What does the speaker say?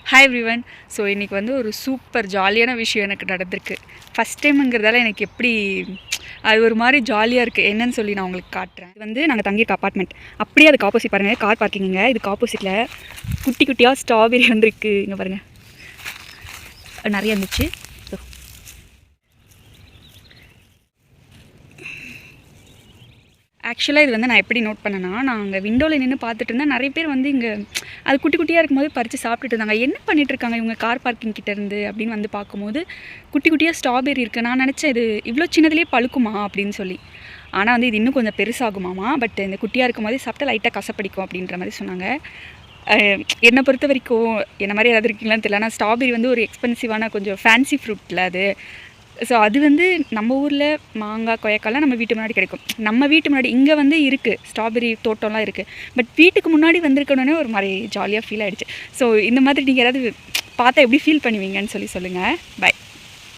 Hi everyone. So இன்றைக்கி வந்து ஒரு சூப்பர் ஜாலியான விஷயம் எனக்கு நடந்திருக்கு. ஃபஸ்ட் டைமுங்கிறதால எனக்கு எப்படி அது ஒரு மாதிரி ஜாலியாக இருக்குது என்னன்னு சொல்லி நான் உங்களுக்கு காட்டுறேன். இது வந்து நாங்கள் தங்கியிருக்க அப்பார்ட்மெண்ட். அப்படியே அதுக்கு ஆப்போசிட் பாருங்கள், கார் பார்க்கிங்க. இதுக்கு ஆப்போசிட்டில் குட்டி குட்டியாக ஸ்ட்ராபெரி வந்துருக்கு. இங்கே பாருங்கள், நிறைய இருந்துச்சு. ஆக்சுவலாக இது வந்து நான் எப்படி நோட் பண்ணேன்னா, நான் அங்கே விண்டோவில் நின்று பார்த்துட்டு இருந்தேன். நிறைய பேர் வந்து இங்கே அது குட்டி குட்டியாக இருக்கும்போது பறித்து சாப்பிட்டுட்டு இருந்தாங்க. என்ன பண்ணிகிட்ருக்காங்க இவங்க கார் பார்க்கிங் கிட்டேருந்து அப்படின்னு வந்து பார்க்கும்போது குட்டி குட்டியாக ஸ்ட்ராபெரி இருக்குது. நான் நினச்சேன் இது இவ்வளோ சின்னதுலேயே பழுக்குமா அப்படின்னு சொல்லி. ஆனால் வந்து இது இன்னும் கொஞ்சம் பெருசாகுமாமா. பட் இந்த குட்டியாக இருக்கும் போதே சாப்பிட்டா லைட்டாக கசப்படிக்கும் அப்படின்ற மாதிரி சொன்னாங்க. என்னை பொறுத்த வரைக்கும் என்ன மாதிரி ஏதாவது இருக்கீங்களான்னு தெரியல. ஆனால் ஸ்ட்ராபெரி வந்து ஒரு எக்ஸ்பென்சிவான கொஞ்சம் ஃபேன்சி ஃப்ரூட்டில் அது. ஸோ அது வந்து நம்ம ஊரில் மாங்காய் கொய்யாக்காலாம் நம்ம வீட்டு முன்னாடி கிடைக்கும். நம்ம வீட்டு முன்னாடி இங்கே வந்து இருக்குது, ஸ்ட்ராபெரி தோட்டம்லாம் இருக்குது. பட் வீட்டுக்கு முன்னாடி வந்திருக்கணுன்னே ஒரு மாதிரி ஜாலியாக ஃபீல் ஆகிடுச்சு. ஸோ இந்த மாதிரி நீங்கள் ஏதாவது பார்த்தா எப்படி ஃபீல் பண்ணுவீங்கன்னு சொல்லுங்கள். பை.